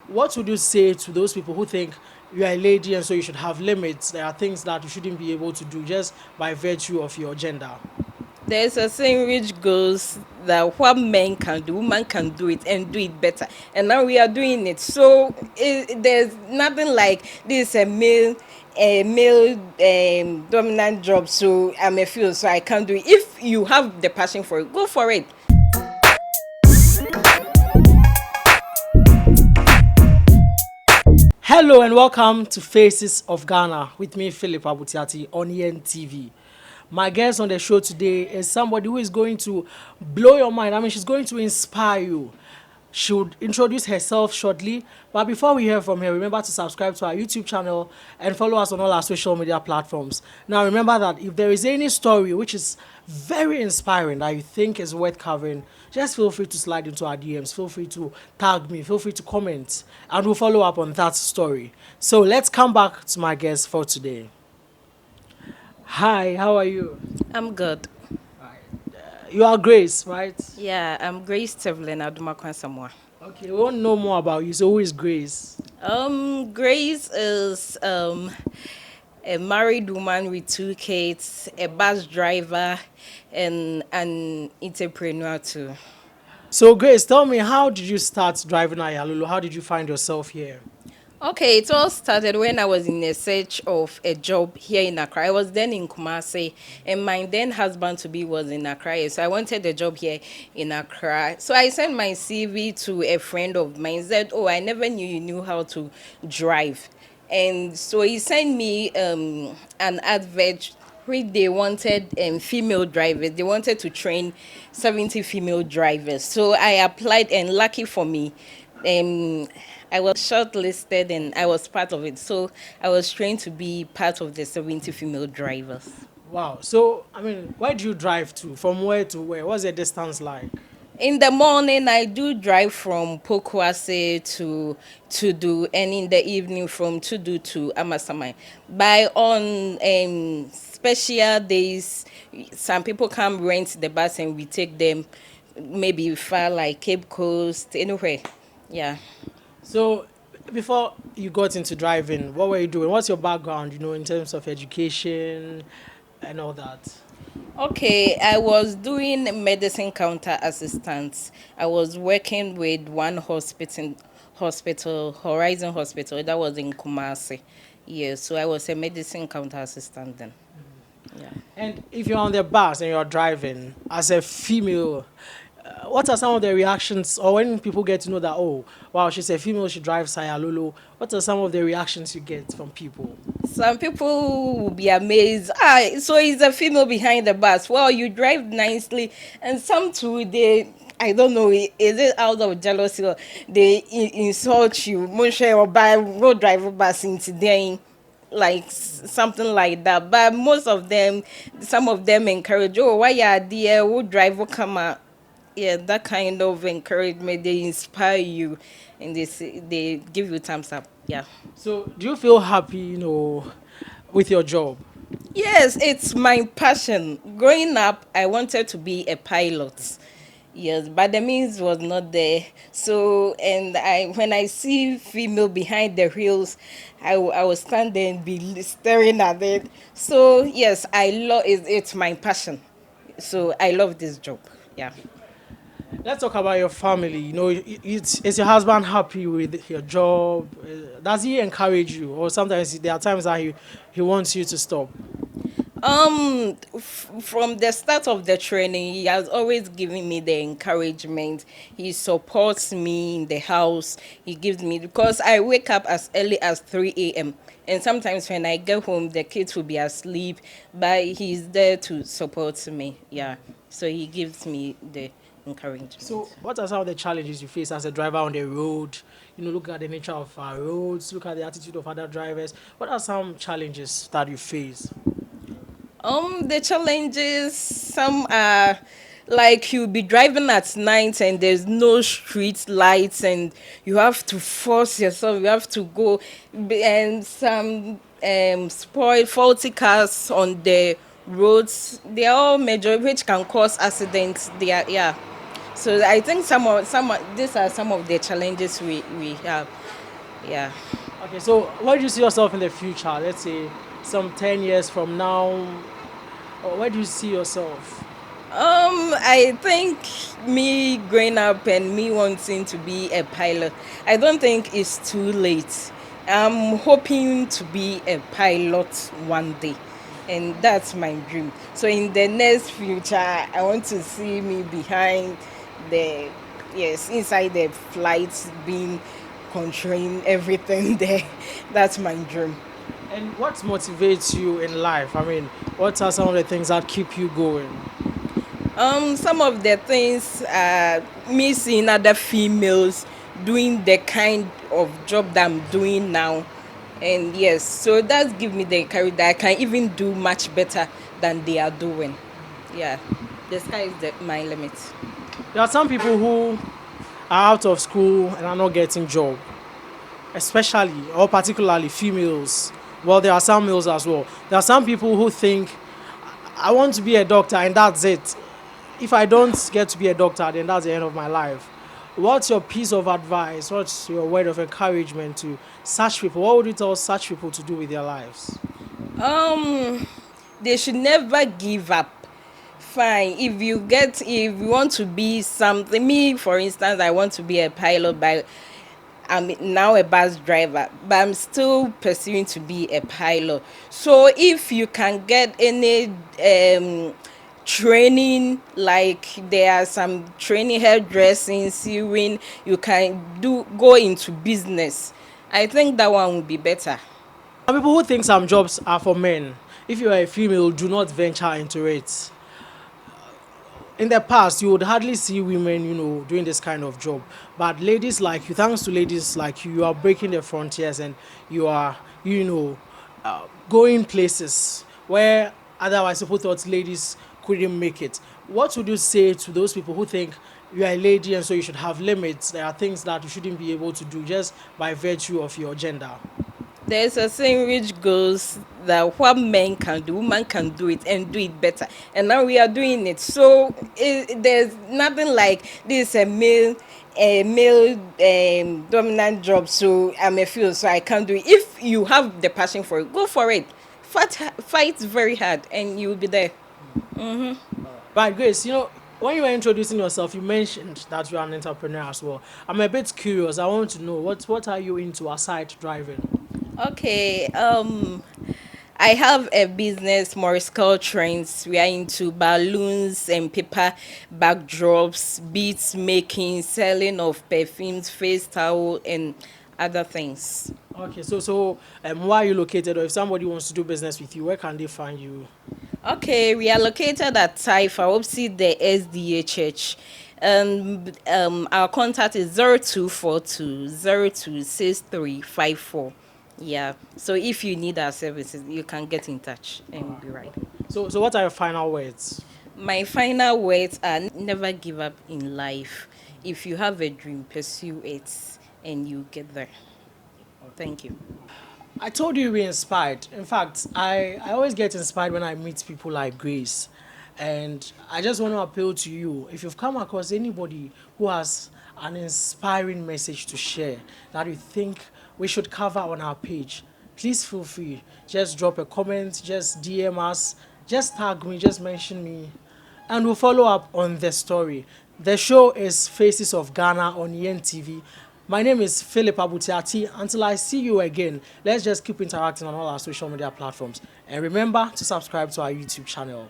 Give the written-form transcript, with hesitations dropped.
what would you say to those people who think you are a lady and so you should have limits? There are things that you shouldn't be able to do just by virtue of your gender. There's a saying which goes that what men can do, women can do it and do it better. And now we are doing it. So there's nothing like this a male dominant job. So I'm a female, so I can't do it. If you have the passion for it, go for it. Hello and welcome to Faces of Ghana with me, Philip Abutiati on YEN TV. My guest on the show today is somebody who is going to blow your mind. I mean, she's going to inspire you. She would introduce herself shortly. But before we hear from her, remember to subscribe to our YouTube channel and follow us on all our social media platforms. Now, remember that if there is any story which is very inspiring that you think is worth covering, just feel free to slide into our DMs. Feel free to tag me. Feel free to comment. And we'll follow up on that story. So let's come back to my guest for today. Hi, how are you? I'm good. You are Grace, right? Yeah, I'm Grace Tevlin Adomako Asamoah. Okay, we want to know more about you. So who is Grace? Grace is a married woman with 2 kids, a bus driver, and an entrepreneur too. So Grace, tell me, how did you start driving Ayalolo? How did you find yourself here? Okay, it all started when I was in a search of a job here in Accra. I was then in Kumasi, and my then husband to be was in Accra. So I wanted a job here in Accra. So I sent my CV to a friend of mine. Said, "Oh, I never knew you knew how to drive," and so he sent me an advert where they wanted female drivers. They wanted to train 70 female drivers. So I applied, and lucky for me, um, I was shortlisted and I was part of it. So I was trained to be part of the 70 female drivers. Wow. So, I mean, where do you drive to? From where to where? What's the distance like? In the morning, I do drive from Pokwase to Tudu, and in the evening from Tudu to Amasamai. By on special days, some people come rent the bus and we take them maybe far like Cape Coast, anywhere. Yeah. So, before you got into driving, what were you doing? What's your background, in terms of education and all that? Okay, I was doing medicine counter assistance. I was working with one hospital, Horizon Hospital, that was in Kumasi. Yeah, so I was a medicine counter assistant then. Yeah. And if you're on the bus and you're driving as a female, what are some of the reactions, or when people get to know that, oh, wow, she's a female, she drives Ayalolo, what are some of the reactions you get from people? Some people will be amazed. So it's a female behind the bus. Well, you drive nicely, and some too they. I don't know. Is it out of jealousy or they insult you? Moshe or by road driver bus into them, like something like that. But most of them, some of them encourage. Oh, why you are there? Who driver come out? Yeah, that kind of encouragement. They inspire you, and they give you thumbs up. Yeah. So, do you feel happy, with your job? Yes, it's my passion. Growing up, I wanted to be a pilot. Yes, but the means was not there. So, and when I see female behind the wheels, I will stand there and be staring at it. So, yes, I love it. It's my passion. So, I love this job. Yeah. Let's talk about your family. Is your husband happy with your job? Does he encourage you? Or sometimes there are times that he wants you to stop? From the start of the training, he has always given me the encouragement. He supports me in the house. He gives me, because I wake up as early as 3 a.m. And sometimes when I get home, the kids will be asleep, but he's there to support me. Yeah. So he gives me the encouragement. So, what are some of the challenges you face as a driver on the road? Look at the nature of our roads, look at the attitude of other drivers. What are some challenges that you face? The challenges, some are like you'll be driving at night and there's no street lights and you have to force yourself, you have to go, and some spoiled faulty cars on the roads. They are all major which can cause accidents. They are. So I think these are some of the challenges we have. Yeah. Okay, so where do you see yourself in the future? Let's say some 10 years from now. Or where do you see yourself? I think me growing up and me wanting to be a pilot, I don't think it's too late. I'm hoping to be a pilot one day, and that's my dream. So in the next future, I want to see me behind the, yes, inside the flight, being controlling everything there. That's my dream. And what motivates you in life? I mean, what are some of the things that keep you going? Some of the things me seeing other females doing the kind of job that I'm doing now, and yes, so that's give me the courage that I can even do much better than they are doing. Yeah, the sky is my limit. There are some people who are out of school and are not getting job, especially or particularly females. Well, there are some males as well. There are some people who think, I want to be a doctor and that's it. If I don't get to be a doctor, then that's the end of my life. What's your piece of advice? What's your word of encouragement to such people? What would you tell such people to do with their lives? Um, they should never give up. Fine, if you want to be something, me for instance, I want to be a pilot, but I'm now a bus driver, but I'm still pursuing to be a pilot. So if you can get any training, like there are some training, hairdressing, sewing, you can do go into business. I think that one would be better. Some people who think some jobs are for men. If you are a female, do not venture into it. In the past, you would hardly see women, doing this kind of job. But ladies like you, thanks to ladies like you are breaking the frontiers and you are, going places where otherwise people thought ladies couldn't make it. What would you say to those people who think you are a lady and so you should have limits? There are things that you shouldn't be able to do just by virtue of your gender. There's a saying which goes that what men can do, women can do it and do it better. And now we are doing it. So there's nothing like this a male dominant job. So I'm a female, so I can't do it. If you have the passion for it, go for it. Fight very hard, and you'll be there. Right, Grace, when you were introducing yourself, you mentioned that you are an entrepreneur as well. I'm a bit curious. I want to know what are you into aside driving? Okay. I have a business, Morisco Trains. We are into balloons and paper backdrops, beads making, selling of perfumes, face towel, and other things. Okay, so where are you located? Or if somebody wants to do business with you, where can they find you? Okay, we are located at Taifa, opposite the SDA Church. Our contact is 0242 Yeah, so if you need our services, you can get in touch and be right. So what are your final words? My final words are never give up in life. If you have a dream, pursue it and you get there. Thank you. I told you we inspired. In fact, I always get inspired when I meet people like Grace. And I just want to appeal to you. If you've come across anybody who has an inspiring message to share that you think we should cover on our page, please feel free. Just drop a comment, just DM us, just tag me, just mention me, and we'll follow up on the story. The show is Faces of Ghana on YEN TV. My name is Philip Abutiati. Until I see you again, let's just keep interacting on all our social media platforms. And remember to subscribe to our YouTube channel.